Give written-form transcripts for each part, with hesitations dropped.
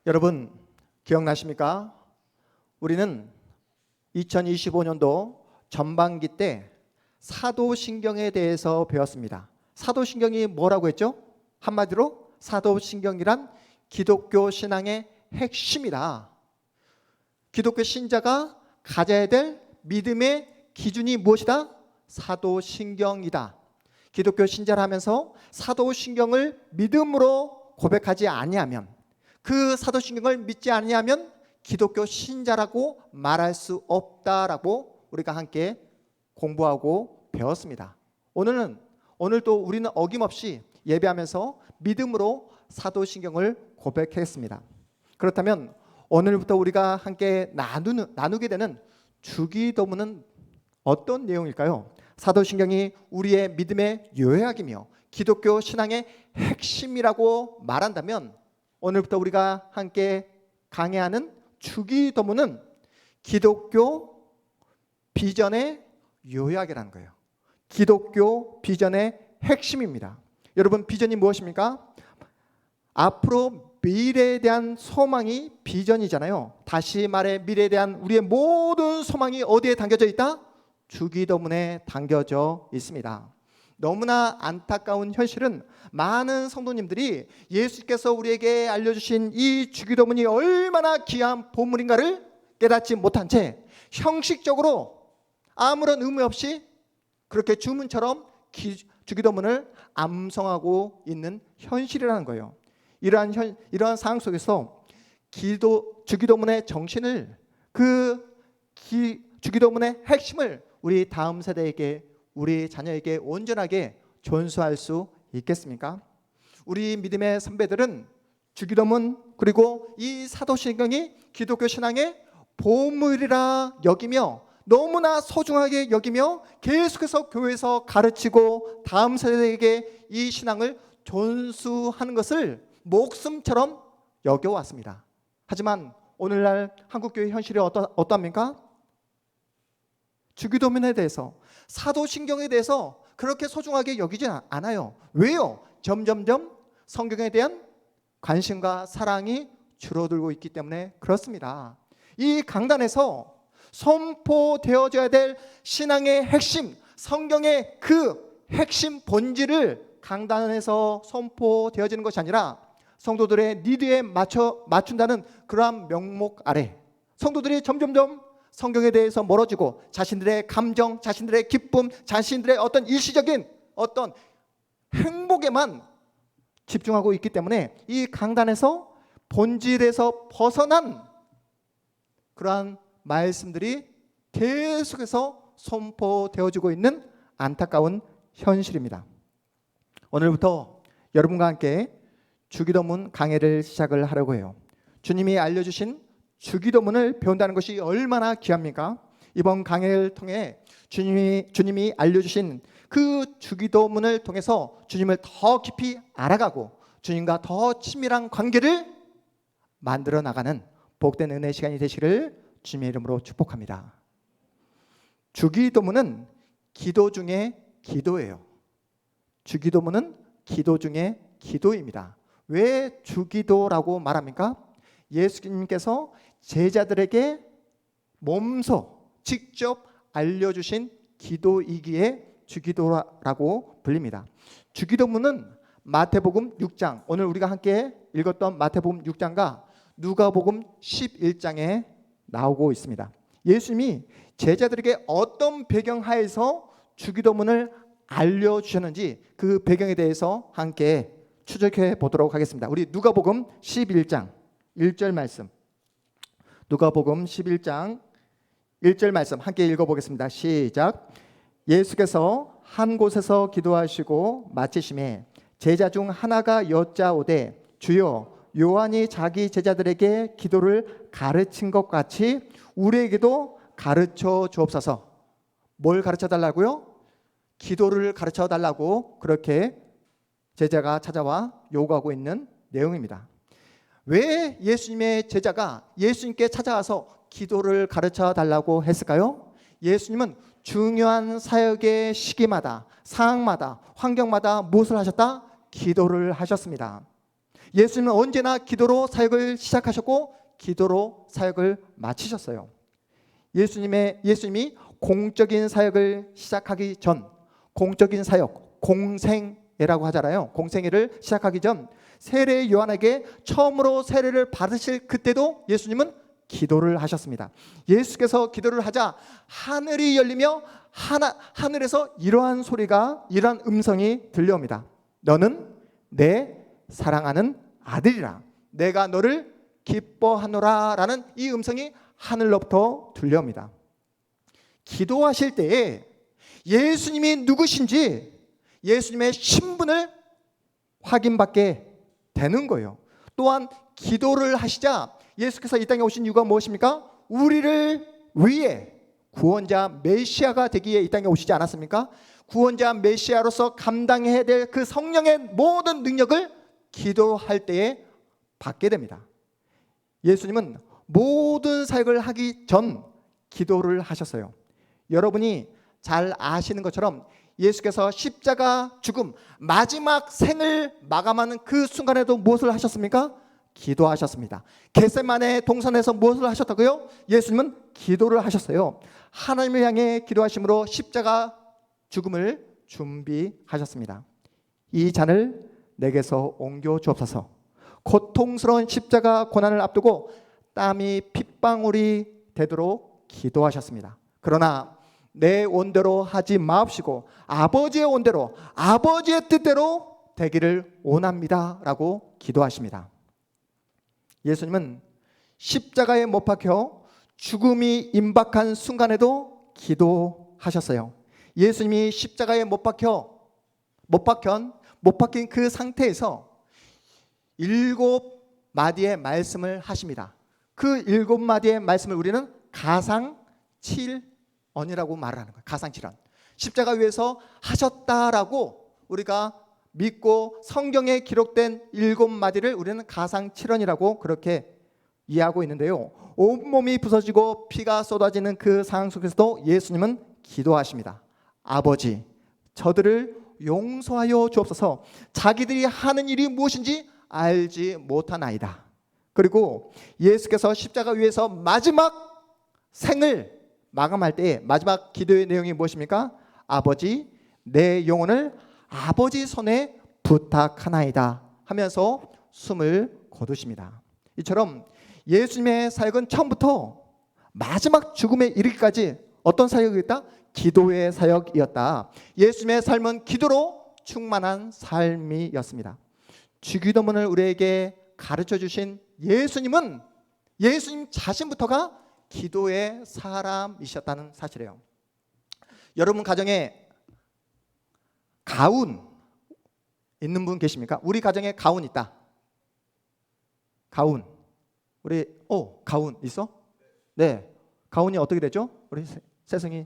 여러분 기억나십니까? 우리는 2025년도 전반기 때 사도신경에 대해서 배웠습니다. 사도신경이 뭐라고 했죠? 한마디로 사도신경이란 기독교 신앙의 핵심이다. 기독교 신자가 가져야 될 믿음의 기준이 무엇이다? 사도신경이다. 기독교 신자를 하면서 사도신경을 믿음으로 고백하지 아니하면, 그 사도신경을 믿지 아니하면 기독교 신자라고 말할 수 없다라고 우리가 함께 공부하고 배웠습니다. 오늘도 우리는 어김없이 예배하면서 믿음으로 사도신경을 고백했습니다. 그렇다면 오늘부터 우리가 함께 나누게 되는 주기도문은 어떤 내용일까요? 사도신경이 우리의 믿음의 요약이며 기독교 신앙의 핵심이라고 말한다면, 오늘부터 우리가 함께 강해하는 주기도문은 기독교 비전의 요약이라는 거예요. 기독교 비전의 핵심입니다. 여러분, 비전이 무엇입니까? 앞으로 미래에 대한 소망이 비전이잖아요. 다시 말해, 미래에 대한 우리의 모든 소망이 어디에 담겨져 있다? 주기도문에 담겨져 있습니다. 너무나 안타까운 현실은 많은 성도님들이 예수께서 우리에게 알려주신 이 주기도문이 얼마나 귀한 보물인가를 깨닫지 못한 채 형식적으로 아무런 의미 없이 그렇게 주문처럼 주기도문을 암송하고 있는 현실이라는 거예요. 이러한 상황 속에서 주기도문의 정신을, 주기도문의 핵심을 우리 다음 세대에게, 우리 자녀에게 온전하게 전수할 수 있겠습니까? 우리 믿음의 선배들은 주기도문 그리고 이 사도신경이 기독교 신앙의 보물이라 여기며 너무나 소중하게 여기며 계속해서 교회에서 가르치고 다음 세대에게 이 신앙을 전수하는 것을 목숨처럼 여겨왔습니다. 하지만 오늘날 한국교회 현실이 어떠합니까? 주기도문에 대해서, 사도신경에 대해서 그렇게 소중하게 여기지 않아요. 왜요? 점점점 성경에 대한 관심과 사랑이 줄어들고 있기 때문에 그렇습니다. 이 강단에서 선포되어져야 될 신앙의 핵심, 성경의 그 핵심 본질을 강단에서 선포되어지는 것이 아니라 성도들의 니드에 맞춘다는 그러한 명목 아래 성도들이 점점점 성경에 대해서 멀어지고 자신들의 감정, 자신들의 기쁨, 자신들의 어떤 일시적인 어떤 행복에만 집중하고 있기 때문에 이 강단에서 본질에서 벗어난 그러한 말씀들이 계속해서 선포되어지고 있는 안타까운 현실입니다. 오늘부터 여러분과 함께 주기도문 강해를 시작을 하려고 해요. 주님이 알려주신 주기도문을 배운다는 것이 얼마나 귀합니까? 이번 강해를 통해 주님이 알려주신 그 주기도문을 통해서 주님을 더 깊이 알아가고 주님과 더 친밀한 관계를 만들어 나가는 복된 은혜 시간이 되시기를 주님의 이름으로 축복합니다. 주기도문은 기도 중에 기도예요. 주기도문은 기도 중에 기도입니다. 왜 주기도라고 말합니까? 예수님께서 제자들에게 몸소 직접 알려주신 기도이기에 주기도라고 불립니다. 주기도문은 마태복음 6장, 오늘 우리가 함께 읽었던 마태복음 6장과 누가복음 11장에 나오고 있습니다. 예수님이 제자들에게 어떤 배경하에서 주기도문을 알려주셨는지 그 배경에 대해서 함께 추적해 보도록 하겠습니다. 우리 누가복음 11장 1절 말씀, 누가복음 11장 1절 말씀 함께 읽어보겠습니다. 시작. 예수께서 한 곳에서 기도하시고 마치심에 제자 중 하나가 여짜오되 주여, 요한이 자기 제자들에게 기도를 가르친 것 같이 우리에게도 가르쳐 주옵소서. 뭘 가르쳐 달라고요? 기도를 가르쳐 달라고 그렇게 제자가 찾아와 요구하고 있는 내용입니다. 왜 예수님의 제자가 예수님께 찾아와서 기도를 가르쳐 달라고 했을까요? 예수님은 중요한 사역의 시기마다, 상황마다, 환경마다 무엇을 하셨다? 기도를 하셨습니다. 예수님은 언제나 기도로 사역을 시작하셨고 기도로 사역을 마치셨어요. 예수님이 공적인 사역을 시작하기 전, 공적인 사역, 공생애라고 하잖아요. 공생애를 시작하기 전 세례 요한에게 처음으로 세례를 받으실 그때도 예수님은 기도를 하셨습니다. 예수께서 기도를 하자 하늘이 열리며 하늘에서 이러한 음성이 들려옵니다. 너는 내 사랑하는 아들이라, 내가 너를 기뻐하노라 라는 이 음성이 하늘로부터 들려옵니다. 기도하실 때에 예수님이 누구신지 예수님의 신분을 확인받게 되는 거예요. 또한 기도를 하시자 예수께서 이 땅에 오신 이유가 무엇입니까? 우리를 위해 구원자 메시아가 되기 위해 이 땅에 오시지 않았습니까? 구원자 메시아로서 감당해야 될 그 성령의 모든 능력을 기도할 때에 받게 됩니다. 예수님은 모든 사역을 하기 전 기도를 하셨어요. 여러분이 잘 아시는 것처럼 예수께서 십자가 죽음 마지막 생을 마감하는 그 순간에도 무엇을 하셨습니까? 기도하셨습니다. 겟세마네 동산에서 무엇을 하셨다고요? 예수님은 기도를 하셨어요. 하나님을 향해 기도하심으로 십자가 죽음을 준비하셨습니다. 이 잔을 내게서 옮겨 주옵소서. 고통스러운 십자가 고난을 앞두고 땀이 핏방울이 되도록 기도하셨습니다. 그러나 내 온대로 하지 마옵시고 아버지의 온대로, 아버지의 뜻대로 되기를 원합니다 라고 기도하십니다. 예수님은 십자가에 못 박혀 죽음이 임박한 순간에도 기도하셨어요. 예수님이 십자가에 못 박힌 그 상태에서 7마디의 말씀을 하십니다. 그 7마디의 말씀을 우리는 가상칠언이라고 말하는 거예요. 가상칠언. 십자가 위에서 하셨다라고 우리가 믿고 성경에 기록된 7마디를 우리는 가상칠언이라고 그렇게 이해하고 있는데요. 온몸이 부서지고 피가 쏟아지는 그 상황 속에서도 예수님은 기도하십니다. 아버지, 저들을 용서하여 주옵소서. 자기들이 하는 일이 무엇인지 알지 못하나이다. 그리고 예수께서 십자가 위에서 마지막 생을 마감할 때 마지막 기도의 내용이 무엇입니까? 아버지, 내 영혼을 아버지 손에 부탁하나이다 하면서 숨을 거두십니다. 이처럼 예수님의 사역은 처음부터 마지막 죽음에 이르기까지 어떤 사역이었다? 기도의 사역이었다. 예수님의 삶은 기도로 충만한 삶이었습니다. 주기도문을 우리에게 가르쳐 주신 예수님은 예수님 자신부터가 기도의 사람이셨다는 사실이에요. 여러분 가정에 가훈 있는 분 계십니까? 우리 가정에 가훈 있다. 가훈. 우리 가훈 있어? 네. 가훈이 어떻게 되죠? 우리 세승이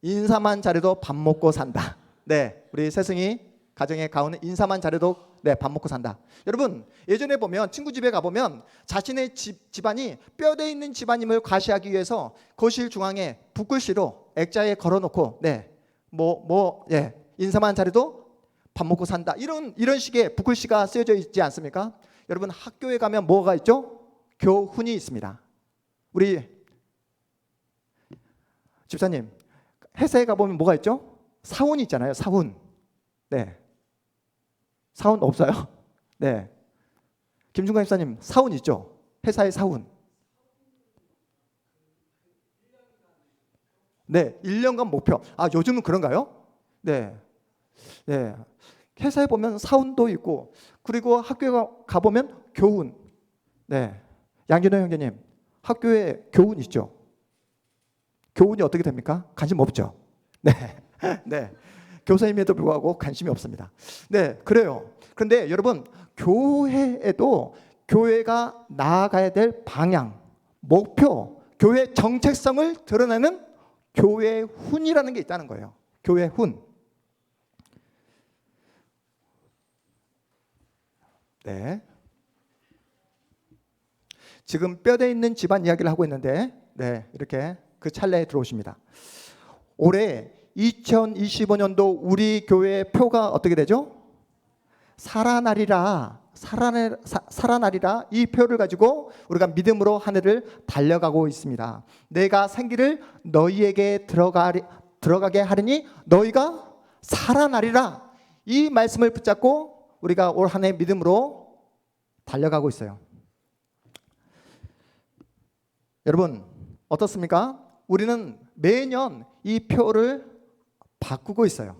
인사만 잘해도 밥 먹고 산다. 네. 우리 세승이 가정의 가훈은 인사만 잘해도 밥 먹고 산다. 여러분 예전에 보면 친구 집에 가보면 자신의 집안이 뼈대 있는 집안임을 과시하기 위해서 거실 중앙에 붓글씨로 액자에 걸어놓고 인사만 잘해도 밥 먹고 산다. 이런 식의 붓글씨가 쓰여져 있지 않습니까? 여러분 학교에 가면 뭐가 있죠? 교훈이 있습니다. 우리 집사님 회사에 가보면 뭐가 있죠? 사훈이 있잖아요. 사훈. 네. 사훈 없어요? 네. 김중관 집사님 사훈 있죠? 회사의 사훈. 네. 1년간 목표. 요즘은 그런가요? 네. 네. 회사에 보면 사훈도 있고 그리고 학교에 가보면 교훈. 네. 양진호 형제님 학교에 교훈 있죠? 교훈이 어떻게 됩니까? 관심 없죠? 네. 네. 교사임에도 불구하고 관심이 없습니다. 네, 그래요. 그런데 여러분 교회에도 교회가 나아가야 될 방향, 목표, 교회 정체성을 드러내는 교회 훈이라는 게 있다는 거예요. 교회 훈. 네. 지금 뼈대 있는 집안 이야기를 하고 있는데, 네, 이렇게 그 찰나에 들어오십니다. 올해 2025년도 우리 교회 표가 어떻게 되죠? 살아나리라 이 표현을 가지고 우리가 믿음으로 한 해를 달려가고 있습니다. 내가 생기를 너희에게 들어가게 하리니 너희가 살아나리라 이 말씀을 붙잡고 우리가 올 한 해 믿음으로 달려가고 있어요. 여러분 어떻습니까? 우리는 매년 이 표를 바꾸고 있어요.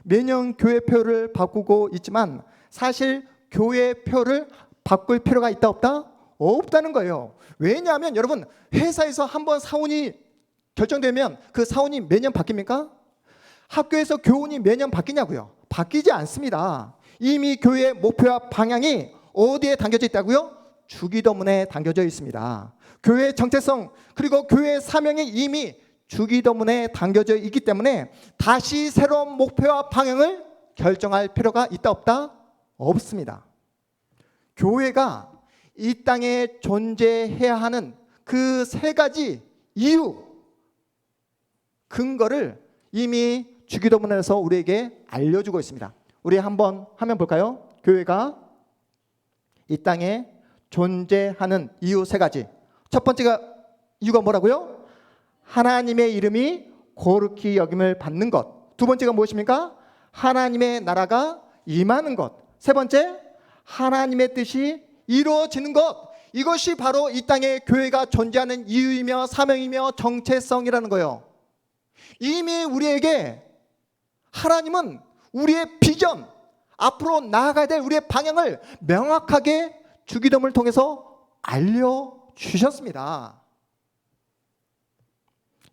매년 교회 표를 바꾸고 있지만 사실 교회 표를 바꿀 필요가 있다 없다? 없다는 거예요. 왜냐하면 여러분 회사에서 한번 사원이 결정되면 그 사원이 매년 바뀝니까? 학교에서 교훈이 매년 바뀌냐고요? 바뀌지 않습니다. 이미 교회의 목표와 방향이 어디에 담겨져 있다고요? 주기도문에 담겨져 있습니다. 교회의 정체성 그리고 교회의 사명이 이미 주기도문에 담겨져 있기 때문에 다시 새로운 목표와 방향을 결정할 필요가 있다 없다? 없습니다. 교회가 이 땅에 존재해야 하는 그 세 가지 이유, 근거를 이미 주기도문에서 우리에게 알려주고 있습니다. 우리 한번 화면 볼까요? 교회가 이 땅에 존재하는 이유 세 가지. 첫 번째가 이유가 뭐라고요? 하나님의 이름이 거룩히 여김을 받는 것. 두 번째가 무엇입니까? 하나님의 나라가 임하는 것. 세 번째, 하나님의 뜻이 이루어지는 것. 이것이 바로 이 땅에 교회가 존재하는 이유이며 사명이며 정체성이라는 거예요. 이미 우리에게 하나님은 우리의 비전, 앞으로 나아가야 될 우리의 방향을 명확하게 주기도문을 통해서 알려주셨습니다.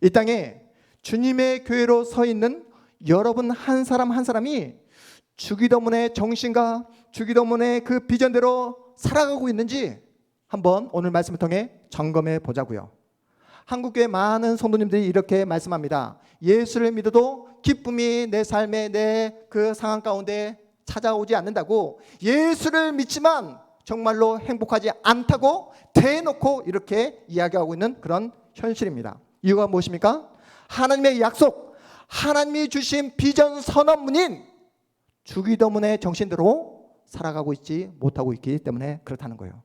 이 땅에 주님의 교회로 서 있는 여러분 한 사람 한 사람이 주기도문의 정신과 주기도문의 그 비전대로 살아가고 있는지 한번 오늘 말씀을 통해 점검해 보자고요. 한국교회 많은 성도님들이 이렇게 말씀합니다. 예수를 믿어도 기쁨이 내 삶의 내 그 상황 가운데 찾아오지 않는다고, 예수를 믿지만 정말로 행복하지 않다고 대놓고 이렇게 이야기하고 있는 그런 현실입니다. 이유가 무엇입니까? 하나님의 약속, 하나님이 주신 비전 선언문인 주기도문의 정신대로 살아가고 있지 못하고 있기 때문에 그렇다는 거예요.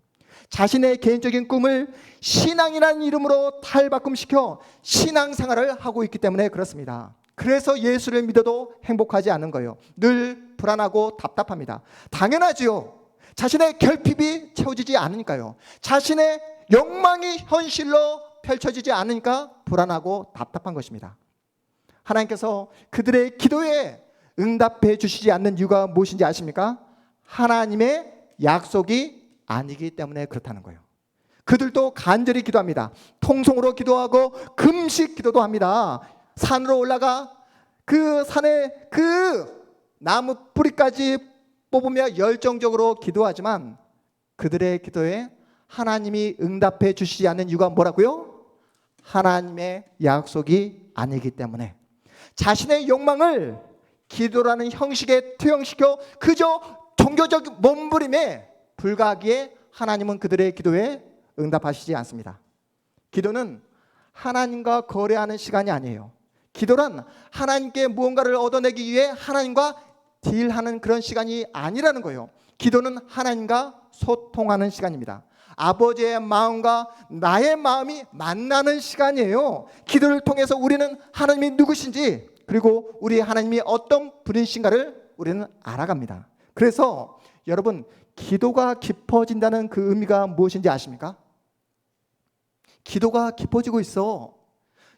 자신의 개인적인 꿈을 신앙이라는 이름으로 탈바꿈시켜 신앙생활을 하고 있기 때문에 그렇습니다. 그래서 예수를 믿어도 행복하지 않은 거예요. 늘 불안하고 답답합니다. 당연하지요. 자신의 결핍이 채워지지 않으니까요. 자신의 욕망이 현실로 펼쳐지지 않으니까 불안하고 답답한 것입니다. 하나님께서 그들의 기도에 응답해 주시지 않는 이유가 무엇인지 아십니까? 하나님의 약속이 아니기 때문에 그렇다는 거예요. 그들도 간절히 기도합니다. 통성으로 기도하고 금식 기도도 합니다. 산으로 올라가 그 산에 그 나무 뿌리까지 뽑으며 열정적으로 기도하지만 그들의 기도에 하나님이 응답해 주시지 않는 이유가 뭐라고요? 하나님의 약속이 아니기 때문에. 자신의 욕망을 기도라는 형식에 투영시켜 그저 종교적 몸부림에 불과하기에 하나님은 그들의 기도에 응답하시지 않습니다. 기도는 하나님과 거래하는 시간이 아니에요. 기도란 하나님께 무언가를 얻어내기 위해 하나님과 딜하는 그런 시간이 아니라는 거예요. 기도는 하나님과 소통하는 시간입니다. 아버지의 마음과 나의 마음이 만나는 시간이에요. 기도를 통해서 우리는 하나님이 누구신지, 그리고 우리 하나님이 어떤 분이신가를 우리는 알아갑니다. 그래서 여러분, 기도가 깊어진다는 그 의미가 무엇인지 아십니까? 기도가 깊어지고 있어.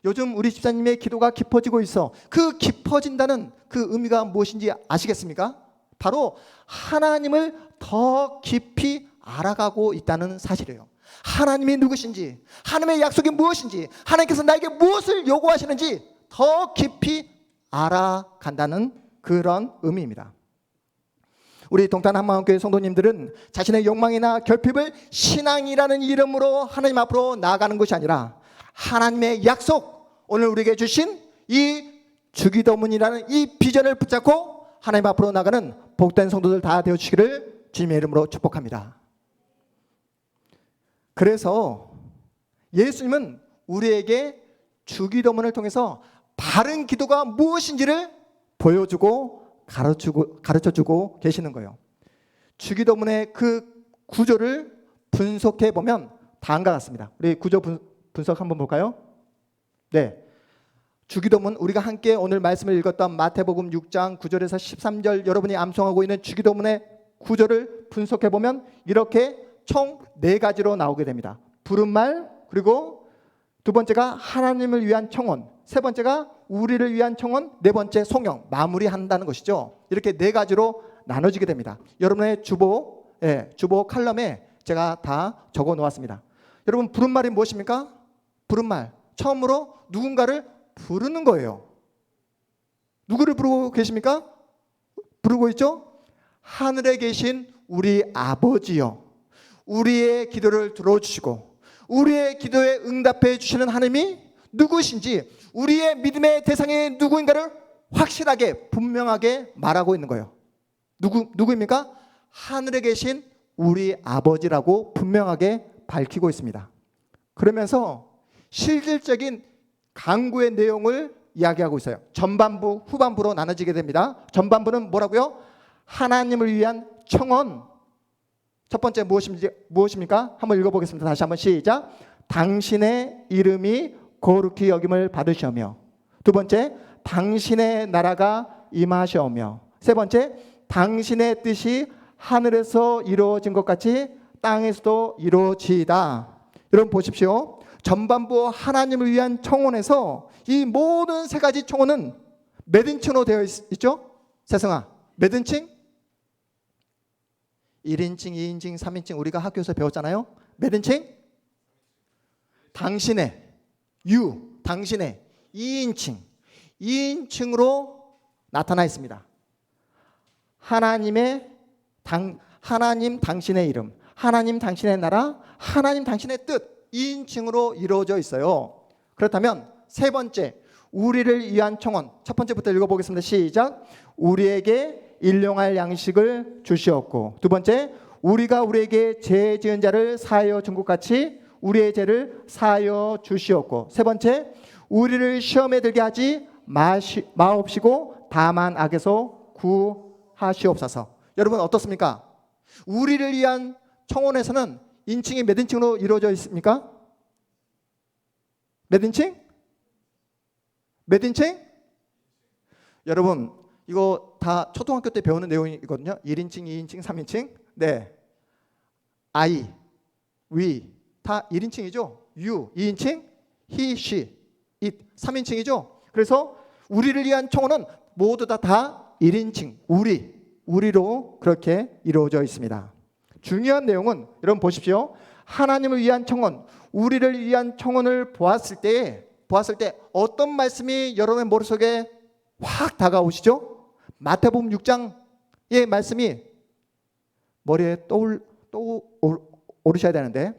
요즘 우리 집사님의 기도가 깊어지고 있어. 그 깊어진다는 그 의미가 무엇인지 아시겠습니까? 바로 하나님을 더 깊이 알아가고 있다는 사실이에요. 하나님이 누구신지, 하나님의 약속이 무엇인지, 하나님께서 나에게 무엇을 요구하시는지 더 깊이 알아간다는 그런 의미입니다. 우리 동탄 한마음교회 성도님들은 자신의 욕망이나 결핍을 신앙이라는 이름으로 하나님 앞으로 나아가는 것이 아니라 하나님의 약속, 오늘 우리에게 주신 이 주기도문이라는 이 비전을 붙잡고 하나님 앞으로 나가는 복된 성도들 다 되어주시기를 주님의 이름으로 축복합니다. 그래서 예수님은 우리에게 주기도문을 통해서 바른 기도가 무엇인지를 보여주고 가르쳐주고 계시는 거예요. 주기도문의 그 구조를 분석해 보면 다음과 같습니다. 우리 구조 분석 한번 볼까요? 네. 주기도문, 우리가 함께 오늘 말씀을 읽었던 마태복음 6장 9절에서 13절 여러분이 암송하고 있는 주기도문의 구조를 분석해 보면 이렇게 총 4가지로 나오게 됩니다. 부른말, 그리고 두 번째가 하나님을 위한 청원, 세 번째가 우리를 위한 청원, 네 번째 송영, 마무리한다는 것이죠. 이렇게 4가지로 나눠지게 됩니다. 여러분의 주보 칼럼에 제가 다 적어 놓았습니다. 여러분, 부른말이 무엇입니까? 부른말, 처음으로 누군가를 부르는 거예요. 누구를 부르고 계십니까? 부르고 있죠? 하늘에 계신 우리 아버지요, 우리의 기도를 들어주시고 우리의 기도에 응답해 주시는 하나님이 누구신지, 우리의 믿음의 대상이 누구인가를 확실하게 분명하게 말하고 있는 거예요. 누구입니까? 하늘에 계신 우리 아버지라고 분명하게 밝히고 있습니다. 그러면서 실질적인 강구의 내용을 이야기하고 있어요. 전반부, 후반부로 나눠지게 됩니다. 전반부는 뭐라고요? 하나님을 위한 청원. 첫 번째 무엇입니까? 한번 읽어보겠습니다. 다시 한번 시작. 당신의 이름이 거룩히 여김을 받으시오며, 두 번째, 당신의 나라가 임하시오며, 세 번째, 당신의 뜻이 하늘에서 이루어진 것 같이 땅에서도 이루어지이다. 여러분 보십시오. 전반부 하나님을 위한 청원에서 이 모든 3가지 청원은 몇 인칭으로 되어 있죠? 세성아, 몇 인칭? 1인칭, 2인칭, 3인칭 우리가 학교에서 배웠잖아요. 몇 인칭? 당신의, 당신의 2인칭으로 나타나 있습니다. 하나님 당신의 이름, 하나님 당신의 나라, 하나님 당신의 뜻, 2인칭으로 이루어져 있어요. 그렇다면 세 번째, 우리를 위한 청원. 첫 번째부터 읽어보겠습니다. 시작. 우리에게 일용할 양식을 주시옵고, 두 번째, 우리가 우리에게 죄 지은 자를 사하여 준 것 같이 우리의 죄를 사하여 주시옵고, 세 번째, 우리를 시험에 들게 하지 마옵시고 다만 악에서 구하시옵소서. 여러분 어떻습니까? 우리를 위한 청원에서는 인칭이 몇 인칭으로 이루어져 있습니까? 몇 인칭? 몇 인칭? 여러분 이거 다 초등학교 때 배우는 내용이거든요. 1인칭, 2인칭, 3인칭. 네. I, we 다 1인칭이죠. you 2인칭, he, she, it 3인칭이죠. 그래서 우리를 위한 청원은 모두 다 1인칭, 우리로 그렇게 이루어져 있습니다. 중요한 내용은 여러분 보십시오. 하나님을 위한 청원, 우리를 위한 청원을 보았을 때 어떤 말씀이 여러분의 머릿속에 확 다가오시죠? 마태복음 6장의 말씀이 머리에 떠오르셔야 되는데,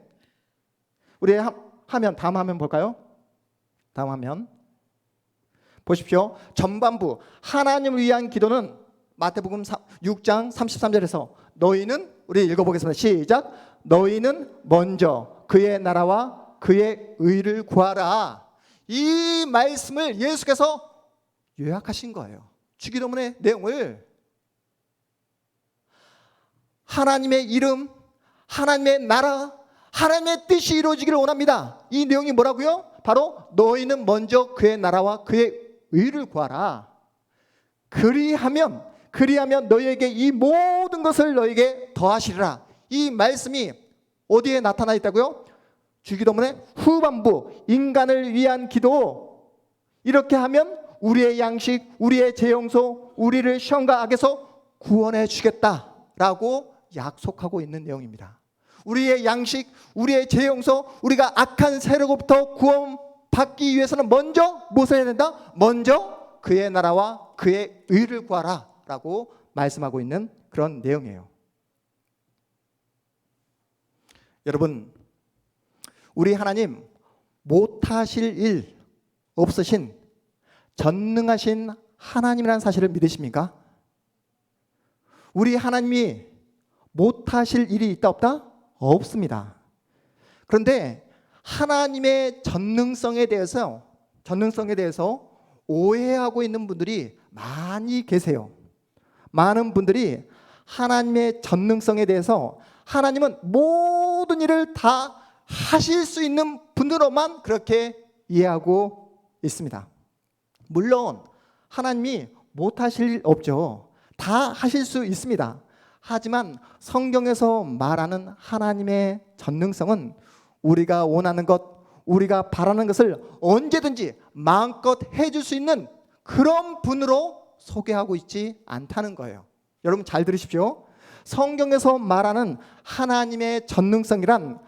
우리 다음 화면 볼까요? 다음 화면 보십시오. 전반부 하나님을 위한 기도는 마태복음 6장 33절에서 너희는, 우리 읽어보겠습니다. 시작. 너희는 먼저 그의 나라와 그의 의를 구하라. 이 말씀을 예수께서 요약하신 거예요. 주기도문의 내용을. 하나님의 이름, 하나님의 나라, 하나님의 뜻이 이루어지기를 원합니다. 이 내용이 뭐라고요? 바로 너희는 먼저 그의 나라와 그의 의를 구하라. 그리하면 너희에게 이 모든 것을 너희에게 더하시리라. 이 말씀이 어디에 나타나 있다고요? 주기도문의 후반부, 인간을 위한 기도. 이렇게 하면 우리의 양식, 우리의 재용소, 우리를 시험과 악에서 구원해 주겠다라고 약속하고 있는 내용입니다. 우리의 양식, 우리의 재용소, 우리가 악한 세력으로부터 구원받기 위해서는 먼저 무엇을 해야 된다? 먼저 그의 나라와 그의 의를 구하라 라고 말씀하고 있는 그런 내용이에요. 여러분, 우리 하나님 못하실 일 없으신 전능하신 하나님이라는 사실을 믿으십니까? 우리 하나님이 못하실 일이 있다 없다? 없습니다. 그런데 하나님의 전능성에 대해서 오해하고 있는 분들이 많이 계세요. 많은 분들이 하나님의 전능성에 대해서 하나님은 모든 일을 다 하실 수 있는 분으로만 그렇게 이해하고 있습니다. 물론 하나님이 못하실 일 없죠. 다 하실 수 있습니다. 하지만 성경에서 말하는 하나님의 전능성은 우리가 원하는 것, 우리가 바라는 것을 언제든지 마음껏 해줄 수 있는 그런 분으로 소개하고 있지 않다는 거예요. 여러분 잘 들으십시오. 성경에서 말하는 하나님의 전능성이란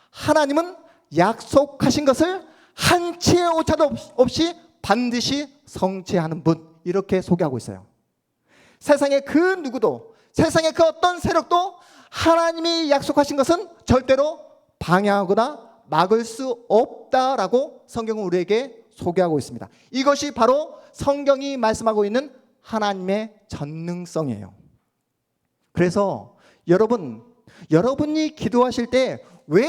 하나님은 약속하신 것을 한치의 오차도 없이 반드시 성취하는 분, 이렇게 소개하고 있어요. 세상의 그 누구도, 세상의 그 어떤 세력도 하나님이 약속하신 것은 절대로 방해하거나 막을 수 없다라고 성경은 우리에게 소개하고 있습니다. 이것이 바로 성경이 말씀하고 있는 하나님의 전능성이에요. 그래서 여러분이 기도하실 때 왜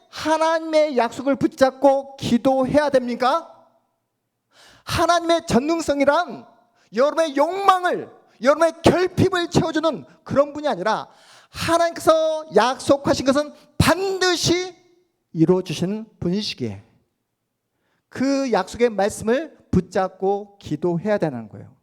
하나님의 약속을 붙잡고 기도해야 됩니까? 하나님의 전능성이란 여러분의 욕망을, 여러분의 결핍을 채워주는 그런 분이 아니라 하나님께서 약속하신 것은 반드시 이루어주시는 분이시기에 그 약속의 말씀을 붙잡고 기도해야 되는 거예요.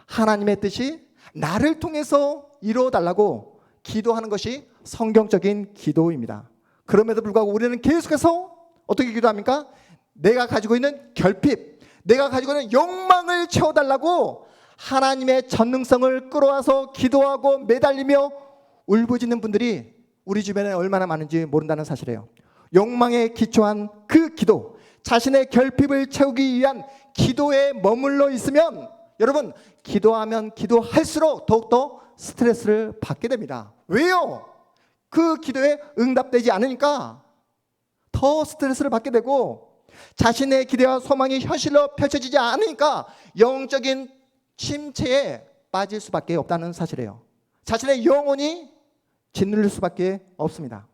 하나님의 뜻이 나를 통해서 이루어달라고 기도하는 것이 성경적인 기도입니다. 그럼에도 불구하고 우리는 계속해서 어떻게 기도합니까? 내가 가지고 있는 결핍, 내가 가지고 있는 욕망을 채워달라고 하나님의 전능성을 끌어와서 기도하고 매달리며 울부짖는 분들이 우리 주변에 얼마나 많은지 모른다는 사실이에요. 욕망에 기초한 그 기도, 자신의 결핍을 채우기 위한 기도에 머물러 있으면 여러분, 기도하면 기도할수록 더욱더 스트레스를 받게 됩니다. 왜요? 그 기도에 응답되지 않으니까 더 스트레스를 받게 되고, 자신의 기대와 소망이 현실로 펼쳐지지 않으니까 영적인 침체에 빠질 수밖에 없다는 사실이에요. 자신의 영혼이 짓눌릴 수밖에 없습니다.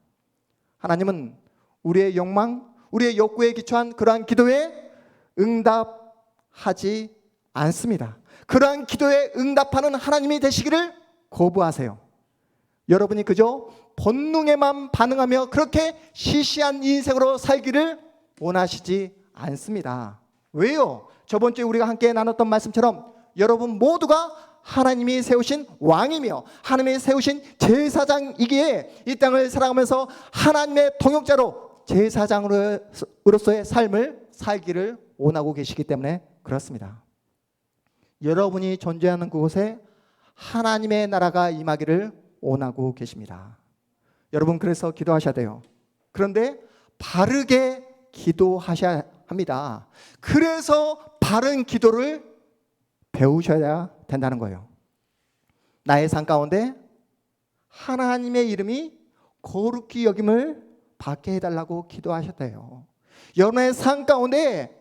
하나님은 우리의 욕망, 우리의 욕구에 기초한 그러한 기도에 응답하지 않습니다. 그러한 기도에 응답하는 하나님이 되시기를 거부하세요. 여러분이 그저 본능에만 반응하며 그렇게 시시한 인생으로 살기를 원하시지 않습니다. 왜요? 저번 주에 우리가 함께 나눴던 말씀처럼 여러분 모두가 하나님이 세우신 왕이며 하나님이 세우신 제사장이기에 이 땅을 살아가면서 하나님의 동역자로 제사장으로서의 삶을 살기를 원하고 계시기 때문에 그렇습니다. 여러분이 존재하는 그곳에 하나님의 나라가 임하기를 원하고 계십니다. 여러분 그래서 기도하셔야 돼요. 그런데 바르게 기도하셔야 합니다. 그래서 바른 기도를 배우셔야 된다는 거예요. 나의 삶 가운데 하나님의 이름이 거룩히 여김을 받게 해달라고 기도하셔야 돼요. 여러분의 삶 가운데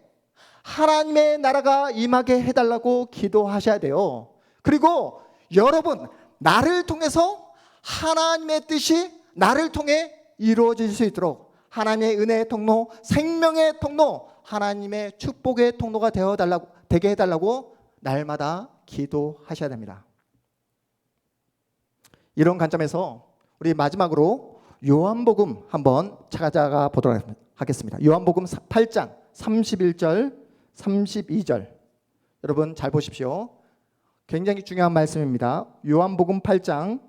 하나님의 나라가 임하게 해달라고 기도하셔야 돼요. 그리고 여러분, 나를 통해서 하나님의 뜻이 나를 통해 이루어질 수 있도록 하나님의 은혜의 통로, 생명의 통로, 하나님의 축복의 통로가 되게 해달라고 날마다 기도하셔야 됩니다. 이런 관점에서 우리 마지막으로 요한복음 한번 찾아가 보도록 하겠습니다. 요한복음 8장 31절 32절 여러분 잘 보십시오. 굉장히 중요한 말씀입니다. 요한복음 8장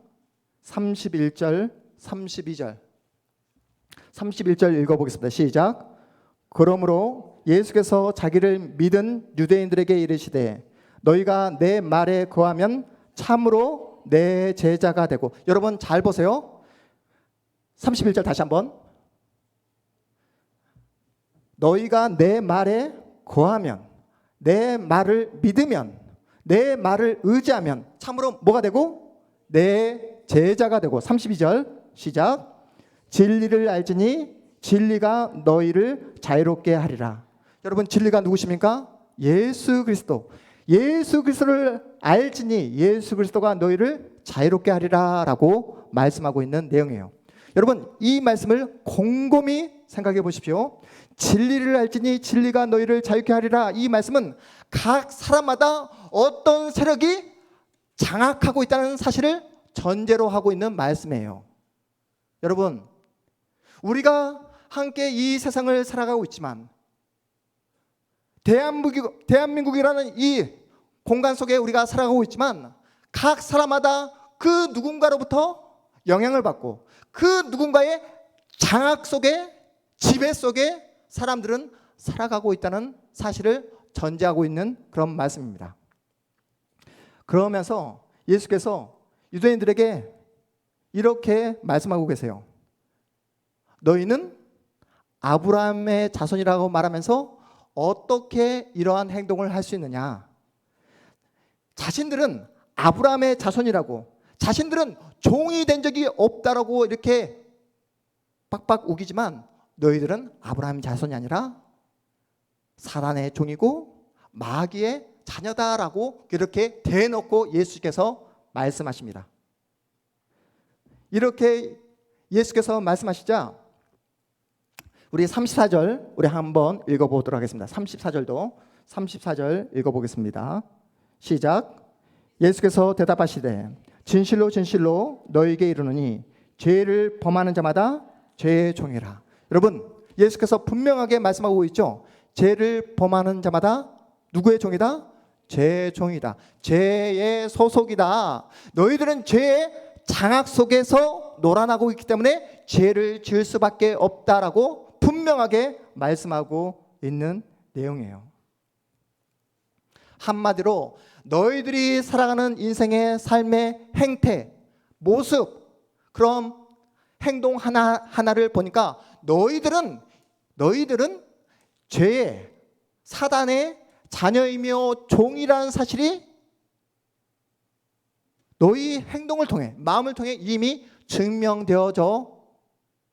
31절 32절 31절 읽어보겠습니다. 시작. 그러므로 예수께서 자기를 믿은 유대인들에게 이르시되 너희가 내 말에 거하면 참으로 내 제자가 되고. 여러분 잘 보세요. 31절 다시 한번. 너희가 내 말에 거하면, 내 말을 믿으면, 내 말을 의지하면 참으로 뭐가 되고? 내 제자가 되고. 32절 시작. 진리를 알지니 진리가 너희를 자유롭게 하리라. 여러분 진리가 누구십니까? 예수 그리스도. 예수 그리스도를 알지니 예수 그리스도가 너희를 자유롭게 하리라 라고 말씀하고 있는 내용이에요. 여러분 이 말씀을 곰곰이 생각해 보십시오. 진리를 알지니 진리가 너희를 자유롭게 하리라. 이 말씀은 각 사람마다 어떤 세력이 장악하고 있다는 사실을 전제로 하고 있는 말씀이에요. 여러분, 우리가 함께 이 세상을 살아가고 있지만 대한민국이라는 이 공간 속에 우리가 살아가고 있지만 각 사람마다 그 누군가로부터 영향을 받고 그 누군가의 장악 속에, 지배 속에 사람들은 살아가고 있다는 사실을 전제하고 있는 그런 말씀입니다. 그러면서 예수께서 유대인들에게 이렇게 말씀하고 계세요. 너희는 아브라함의 자손이라고 말하면서 어떻게 이러한 행동을 할 수 있느냐? 자신들은 아브라함의 자손이라고, 자신들은 종이 된 적이 없다라고 이렇게 빡빡 우기지만 너희들은 아브라함의 자손이 아니라 사단의 종이고 마귀의 자녀다라고 이렇게 대놓고 예수께서 말씀하십니다. 이렇게 예수께서 말씀하시자 우리 34절 우리 한번 읽어보도록 하겠습니다. 34절 읽어보겠습니다. 시작. 예수께서 대답하시되 진실로 진실로 너희에게 이르노니 죄를 범하는 자마다 죄의 종이라. 여러분, 예수께서 분명하게 말씀하고 있죠. 죄를 범하는 자마다 누구의 종이다? 죄의 종이다. 죄의 소속이다. 너희들은 죄의 장악 속에서 놀아나고 있기 때문에 죄를 지을 수밖에 없다라고 분명하게 말씀하고 있는 내용이에요. 한마디로 너희들이 살아가는 인생의 삶의 행태, 모습, 그런 행동 하나하나를 보니까 너희들은 죄의, 사단의 자녀이며 종이라는 사실이 너희 행동을 통해, 마음을 통해 이미 증명되어져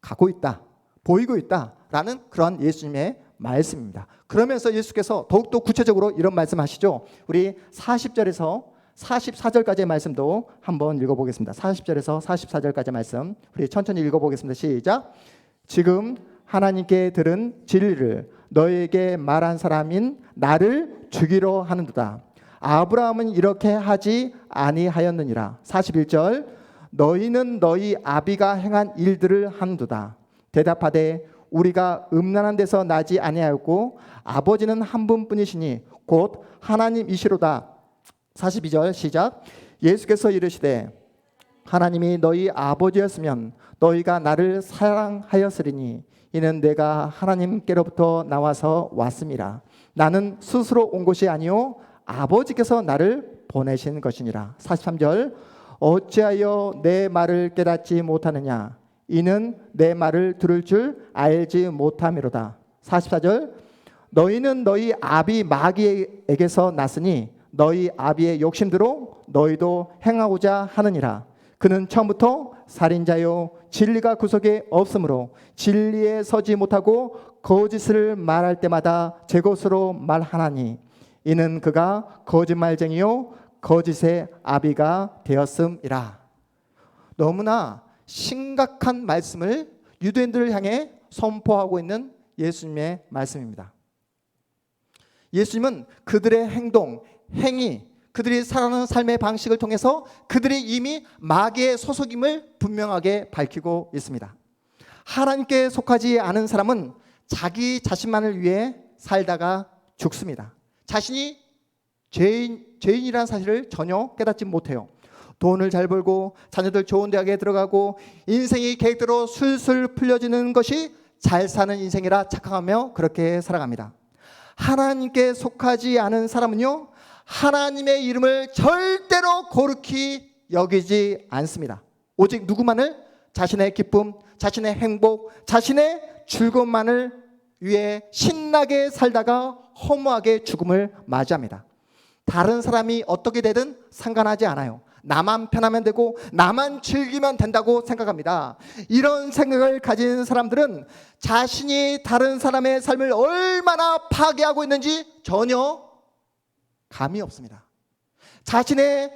가고 있다, 보이고 있다라는 그런 예수님의 말씀입니다. 그러면서 예수께서 더욱더 구체적으로 이런 말씀하시죠. 우리 40절에서 44절까지의 말씀도 한번 읽어보겠습니다. 40절에서 44절까지의 말씀 우리 천천히 읽어보겠습니다. 시작. 지금 하나님께 들은 진리를 너에게 말한 사람인 나를 죽이려 하는도다. 아브라함은 이렇게 하지 아니하였느니라. 41절. 너희는 너희 아비가 행한 일들을 하는도다. 대답하되 우리가 음란한 데서 나지 아니하였고 아버지는 한 분뿐이시니 곧 하나님이시로다. 42절 시작. 예수께서 이르시되 하나님이 너희 아버지였으면 너희가 나를 사랑하였으리니 이는 내가 하나님께로부터 나와서 왔음이라. 나는 스스로 온 것이 아니요 아버지께서 나를 보내신 것이니라. 43절. 어찌하여 내 말을 깨닫지 못하느냐? 이는 내 말을 들을 줄 알지 못함이로다. 44절. 너희는 너희 아비 마귀에게서 났으니 너희 아비의 욕심대로 너희도 행하고자 하느니라. 그는 처음부터 살인자요 진리가 그 속에 없으므로 진리에 서지 못하고 거짓을 말할 때마다 제 것으로 말하나니 이는 그가 거짓말쟁이요 거짓의 아비가 되었음이라. 너무나 심각한 말씀을 유대인들을 향해 선포하고 있는 예수님의 말씀입니다. 예수님은 그들의 행동, 행위, 그들이 살아가는 삶의 방식을 통해서 그들이 이미 마귀의 소속임을 분명하게 밝히고 있습니다. 하나님께 속하지 않은 사람은 자기 자신만을 위해 살다가 죽습니다. 자신이 죄인이라는 사실을 전혀 깨닫지 못해요. 돈을 잘 벌고 자녀들 좋은 대학에 들어가고 인생이 계획대로 술술 풀려지는 것이 잘 사는 인생이라 착각하며 그렇게 살아갑니다. 하나님께 속하지 않은 사람은요, 하나님의 이름을 절대로 거룩히 여기지 않습니다. 오직 누구만을? 자신의 기쁨, 자신의 행복, 자신의 즐거움만을 위해 신나게 살다가 허무하게 죽음을 맞이합니다. 다른 사람이 어떻게 되든 상관하지 않아요. 나만 편하면 되고 나만 즐기면 된다고 생각합니다. 이런 생각을 가진 사람들은 자신이 다른 사람의 삶을 얼마나 파괴하고 있는지 전혀 감이 없습니다. 자신의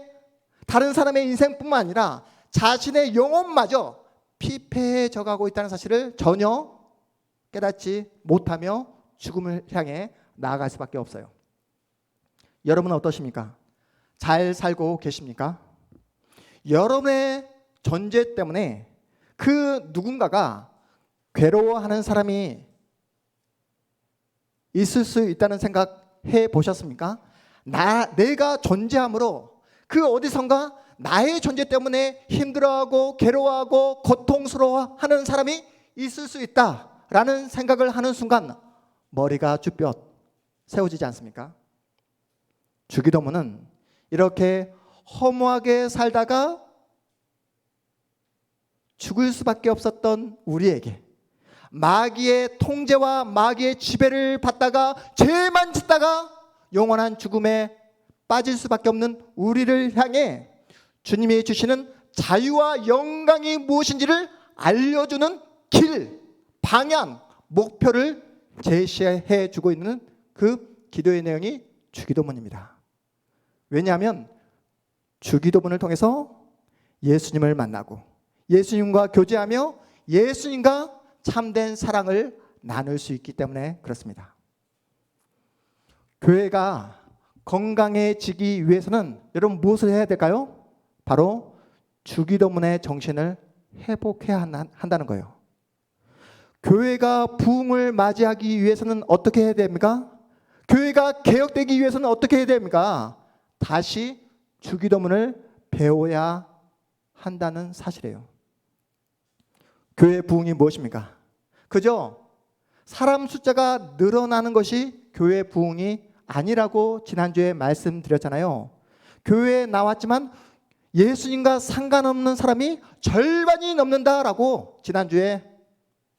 다른 사람의 인생뿐만 아니라 자신의 영혼마저 피폐해져 가고 있다는 사실을 전혀 깨닫지 못하며 죽음을 향해 나아갈 수밖에 없어요. 여러분은 어떠십니까? 잘 살고 계십니까? 여러분의 존재 때문에 그 누군가가 괴로워하는 사람이 있을 수 있다는 생각 해 보셨습니까? 내가 존재함으로 그 어디선가 나의 존재 때문에 힘들어하고 괴로워하고 고통스러워하는 사람이 있을 수 있다라는 생각을 하는 순간 머리가 쭈뼛 세워지지 않습니까? 주기도문은 이렇게 허무하게 살다가 죽을 수밖에 없었던 우리에게 마귀의 통제와 마귀의 지배를 받다가 죄만 짓다가 영원한 죽음에 빠질 수밖에 없는 우리를 향해 주님이 주시는 자유와 영광이 무엇인지를 알려주는 길, 방향, 목표를 제시해 주고 있는 그 기도의 내용이 주기도문입니다. 왜냐하면 주기도문을 통해서 예수님을 만나고 예수님과 교제하며 예수님과 참된 사랑을 나눌 수 있기 때문에 그렇습니다. 교회가 건강해지기 위해서는 여러분 무엇을 해야 될까요? 바로 주기도문의 정신을 회복해야 한다는 거예요. 교회가 부흥을 맞이하기 위해서는 어떻게 해야 됩니까? 교회가 개혁되기 위해서는 어떻게 해야 됩니까? 다시 주기도문을 배워야 한다는 사실이에요. 교회 부흥이 무엇입니까? 그저 사람 숫자가 늘어나는 것이 교회 부흥이 아니라고 지난주에 말씀드렸잖아요. 교회에 나왔지만 예수님과 상관없는 사람이 절반이 넘는다라고 지난주에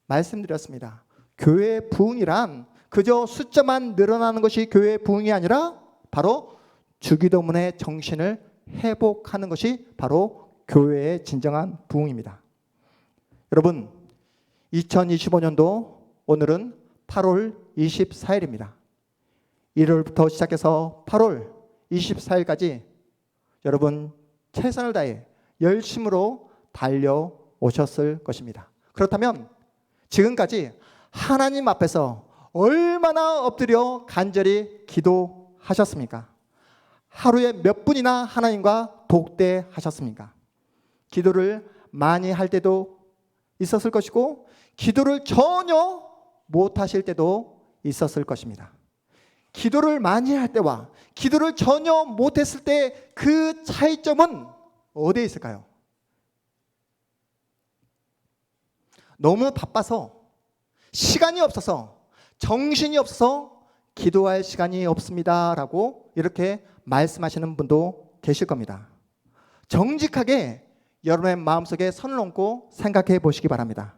말씀드렸습니다. 교회 부흥이란 그저 숫자만 늘어나는 것이 교회 부흥이 아니라 바로 주기도문의 정신을 회복하는 것이 바로 교회의 진정한 부흥입니다. 여러분, 2025년도 오늘은 8월 24일입니다. 1월부터 시작해서 8월 24일까지 여러분 최선을 다해 열심으로 달려오셨을 것입니다. 그렇다면 지금까지 하나님 앞에서 얼마나 엎드려 간절히 기도하셨습니까? 하루에 몇 분이나 하나님과 독대하셨습니까? 기도를 많이 할 때도 있었을 것이고 기도를 전혀 못하실 때도 있었을 것입니다. 기도를 많이 할 때와 기도를 전혀 못했을 때 그 차이점은 어디에 있을까요? 너무 바빠서 시간이 없어서 정신이 없어서 기도할 시간이 없습니다라고 이렇게 말씀하시는 분도 계실 겁니다. 정직하게 여러분의 마음속에 선을 얹고 생각해 보시기 바랍니다.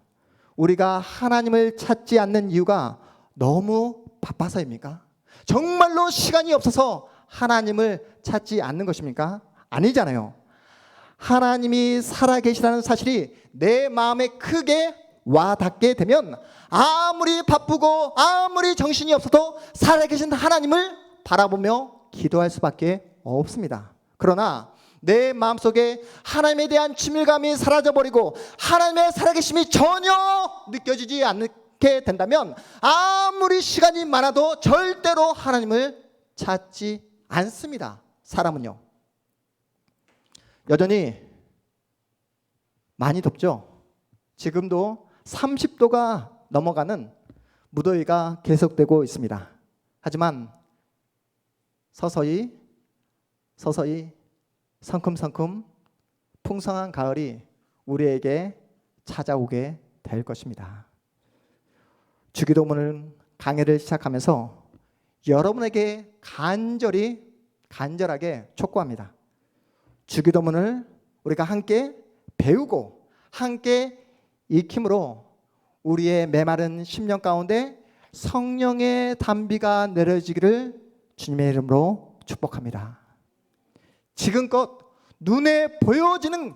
우리가 하나님을 찾지 않는 이유가 너무 바빠서입니까? 정말로 시간이 없어서 하나님을 찾지 않는 것입니까? 아니잖아요. 하나님이 살아계시다는 사실이 내 마음에 크게 와닿게 되면 아무리 바쁘고 아무리 정신이 없어도 살아계신 하나님을 바라보며 기도할 수밖에 없습니다. 그러나 내 마음속에 하나님에 대한 친밀감이 사라져버리고 하나님의 살아계심이 전혀 느껴지지 않게 된다면 아무리 시간이 많아도 절대로 하나님을 찾지 않습니다. 사람은요. 여전히 많이 덥죠. 지금도 30도가 넘어가는 무더위가 계속되고 있습니다. 하지만 서서히 성큼성큼 풍성한 가을이 우리에게 찾아오게 될 것입니다. 주기도문 강해를 시작하면서 여러분에게 간절하게 촉구합니다. 주기도문을 우리가 함께 배우고 함께 익힘으로 우리의 메마른 심령 가운데 성령의 단비가 내려지기를 주님의 이름으로 축복합니다. 지금껏 눈에 보여지는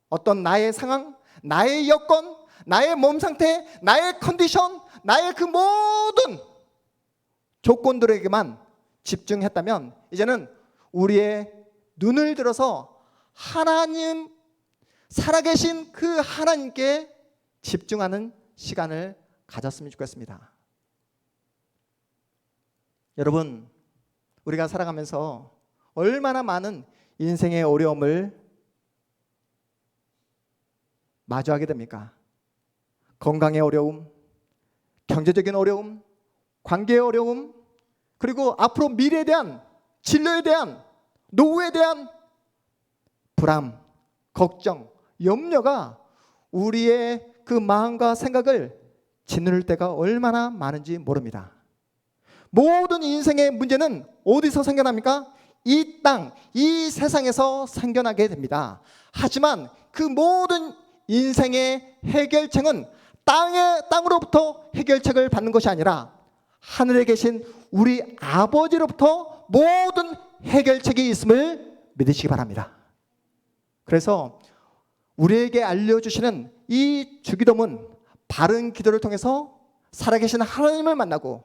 어떤 나의 상황, 나의 여건, 나의 몸 상태, 나의 컨디션, 나의 그 모든 조건들에게만 집중했다면 이제는 우리의 눈을 들어서 하나님, 살아계신 그 하나님께 집중하는 시간을 가졌으면 좋겠습니다. 여러분, 우리가 살아가면서 얼마나 많은 인생의 어려움을 마주하게 됩니까? 건강의 어려움, 경제적인 어려움, 관계의 어려움, 그리고 앞으로 미래에 대한, 진로에 대한, 노후에 대한 불안, 걱정, 염려가 우리의 그 마음과 생각을 짓누를 때가 얼마나 많은지 모릅니다. 모든 인생의 문제는 어디서 생겨납니까? 이 땅, 이 세상에서 생겨나게 됩니다. 하지만 그 모든 인생의 해결책은 땅으로부터 해결책을 받는 것이 아니라 하늘에 계신 우리 아버지로부터 모든 해결책이 있음을 믿으시기 바랍니다. 그래서 우리에게 알려주시는 이 주기도문, 바른 기도를 통해서 살아계신 하나님을 만나고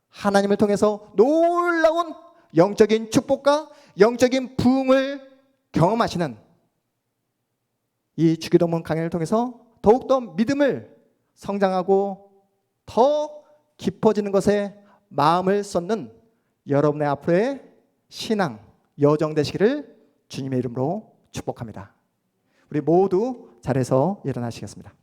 하나님을 통해서 놀라운 영적인 축복과 영적인 부흥을 경험하시는 이 주기도문 강연을 통해서 더욱더 믿음을 성장하고 더 깊어지는 것에 마음을 쏟는 여러분의 앞으로의 신앙 여정 되시기를 주님의 이름으로 축복합니다. 우리 모두 자리에서 일어나시겠습니다.